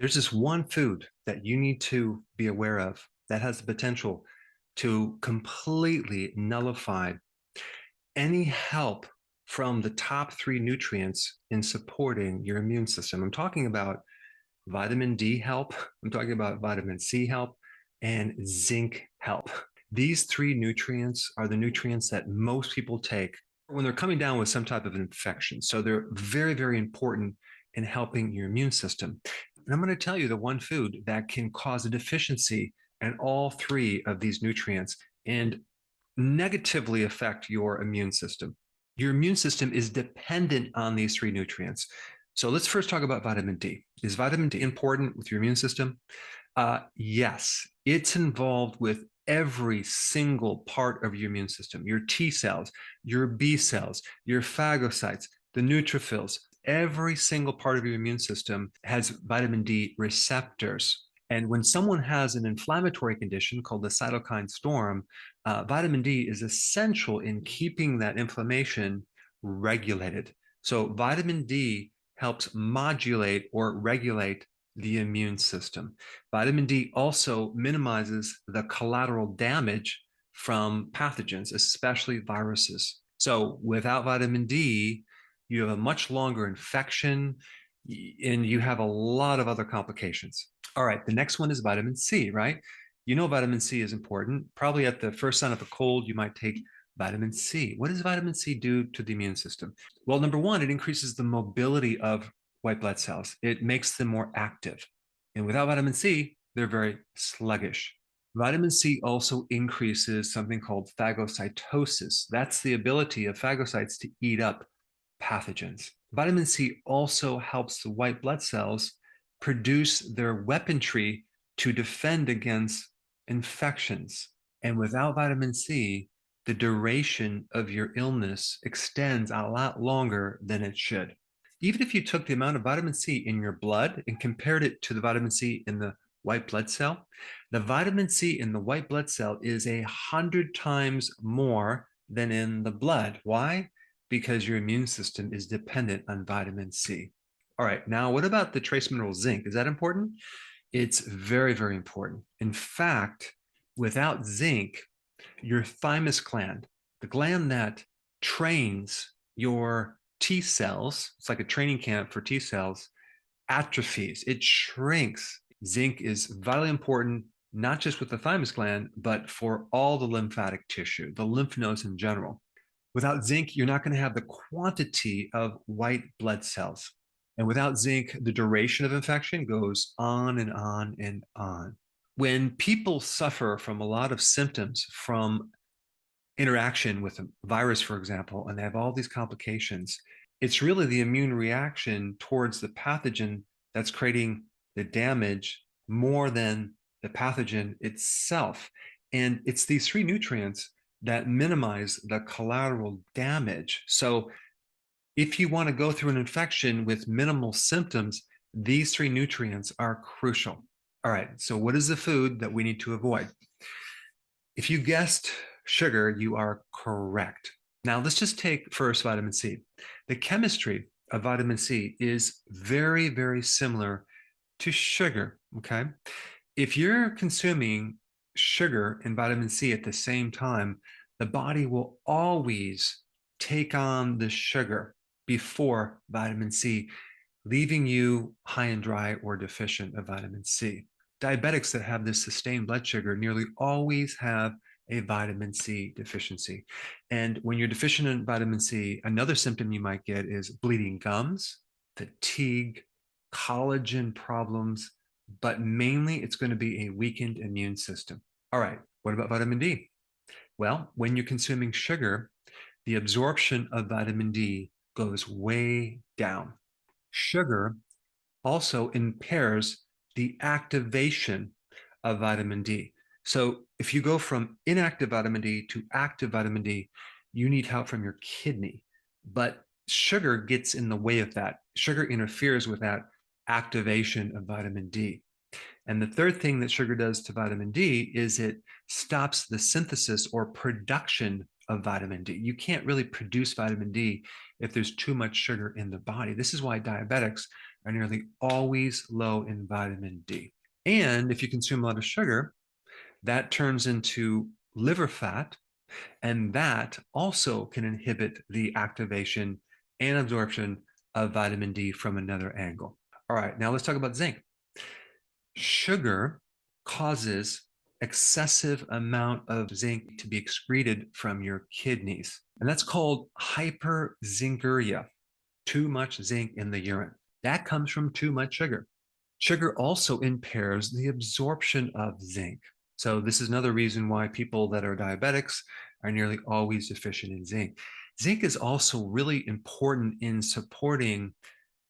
There's this one food that you need to be aware of that has the potential to completely nullify any help from the top three nutrients in supporting your immune system. I'm talking about vitamin D help, I'm talking about vitamin C help, and zinc help. These three nutrients are the nutrients that most people take when they're coming down with some type of infection. So they're very, very important in helping your immune system. And I'm going to tell you the one food that can cause a deficiency in all three of these nutrients and negatively affect your immune system. Your immune system is dependent on these three nutrients. So let's first talk about vitamin D. Is vitamin D important with your immune system? Yes, it's involved with every single part of your immune system, your T cells, your B cells, your phagocytes, the neutrophils. Every single part of your immune system has vitamin D receptors. And when someone has an inflammatory condition called the cytokine storm, vitamin D is essential in keeping that inflammation regulated. So, vitamin D helps modulate or regulate the immune system. Vitamin D also minimizes the collateral damage from pathogens, especially viruses. So, without vitamin D, you have a much longer infection and you have a lot of other complications. All right, the next one is vitamin C, right? You know, vitamin C is important. Probably at the first sign of a cold, you might take vitamin C. What does vitamin C do to the immune system? Well, number one, it increases the mobility of white blood cells, it makes them more active. And without vitamin C, they're very sluggish. Vitamin C also increases something called phagocytosis. That's the ability of phagocytes to eat up pathogens. Vitamin C also helps the white blood cells produce their weaponry to defend against infections. And without vitamin C, the duration of your illness extends a lot longer than it should. Even if you took the amount of vitamin C in your blood and compared it to the vitamin C in the white blood cell, the vitamin C in the white blood cell is 100 times more than in the blood. Why? Because your immune system is dependent on vitamin C. All right, now what about the trace mineral zinc? Is that important? It's very, very important. In fact, without zinc, your thymus gland, the gland that trains your T cells, it's like a training camp for T cells, atrophies, it shrinks. Zinc is vitally important, not just with the thymus gland, but for all the lymphatic tissue, the lymph nodes in general. Without zinc, you're not going to have the quantity of white blood cells. And without zinc, the duration of infection goes on and on and on. When people suffer from a lot of symptoms from interaction with a virus, for example, and they have all these complications, it's really the immune reaction towards the pathogen that's creating the damage more than the pathogen itself. And it's these three nutrients that minimize the collateral damage. So if you want to go through an infection with minimal symptoms, these three nutrients are crucial. All right, so what is the food that we need to avoid? If you guessed sugar, you are correct. Now, let's just take first vitamin C. The chemistry of vitamin C is very, very similar to sugar. Okay. If you're consuming sugar and vitamin C at the same time, the body will always take on the sugar before vitamin C, leaving you high and dry or deficient of vitamin C. Diabetics that have this sustained blood sugar nearly always have a vitamin C deficiency. And when you're deficient in vitamin C, another symptom you might get is bleeding gums, fatigue, collagen problems, but mainly it's going to be a weakened immune system. All right, what about vitamin D? Well, when you're consuming sugar, the absorption of vitamin D goes way down. Sugar also impairs the activation of vitamin D. So if you go from inactive vitamin D to active vitamin D, you need help from your kidney. But sugar gets in the way of that. Sugar interferes with that activation of vitamin D. And the third thing that sugar does to vitamin D is it stops the synthesis or production of vitamin D. You can't really produce vitamin D if there's too much sugar in the body. This is why diabetics are nearly always low in vitamin D. And if you consume a lot of sugar, that turns into liver fat, and that also can inhibit the activation and absorption of vitamin D from another angle. All right, now let's talk about zinc. Sugar causes excessive amount of zinc to be excreted from your kidneys, and that's called hyperzincuria, too much zinc in the urine. That comes from too much sugar. Sugar also impairs the absorption of zinc. So this is another reason why people that are diabetics are nearly always deficient in zinc. Zinc is also really important in supporting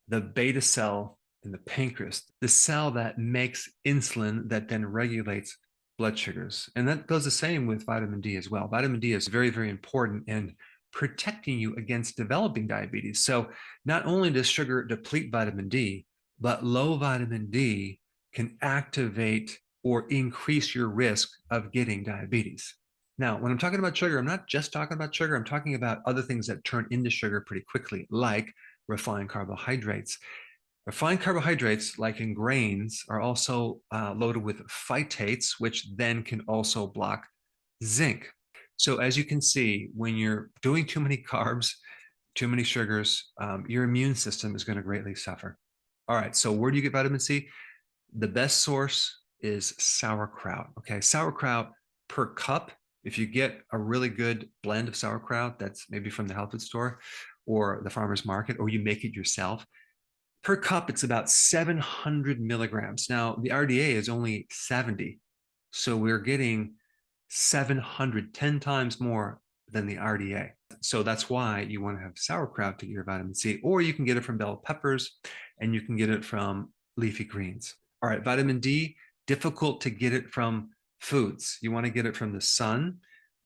the beta cell in the pancreas, the cell that makes insulin that then regulates blood sugars. And that goes the same with vitamin D as well. Vitamin D is very, very important in protecting you against developing diabetes. So not only does sugar deplete vitamin D, but low vitamin D can activate or increase your risk of getting diabetes. Now, when I'm talking about sugar, I'm not just talking about sugar, I'm talking about other things that turn into sugar pretty quickly, like refined carbohydrates. Refined carbohydrates, like in grains, are also loaded with phytates, which then can also block zinc. So, as you can see, when you're doing too many carbs, too many sugars, your immune system is going to greatly suffer. All right, so where do you get vitamin C? The best source is sauerkraut. Okay, sauerkraut per cup. If you get a really good blend of sauerkraut that's maybe from the health food store or the farmer's market, or you make it yourself, per cup, it's about 700 milligrams. Now, the RDA is only 70. So we're getting 700, 10 times more than the RDA. So that's why you want to have sauerkraut to get your vitamin C, or you can get it from bell peppers and you can get it from leafy greens. All right, vitamin D, difficult to get it from foods. You want to get it from the sun.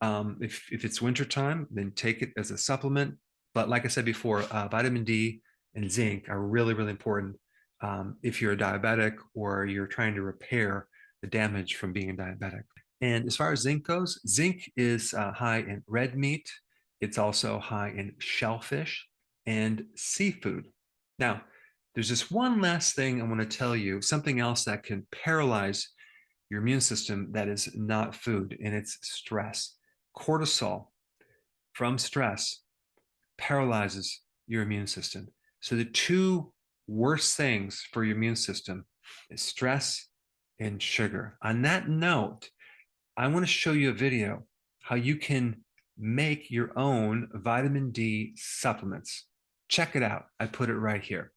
If it's wintertime, then take it as a supplement. But like I said before, vitamin D and zinc are really, really important if you're a diabetic or you're trying to repair the damage from being a diabetic. And as far as zinc goes, zinc is high in red meat. It's also high in shellfish and seafood. Now, there's just one last thing I want to tell you, something else that can paralyze your immune system that is not food, and it's stress. Cortisol from stress paralyzes your immune system. So the two worst things for your immune system is stress and sugar. On that note, I want to show you a video how you can make your own vitamin D supplements. Check it out. I put it right here.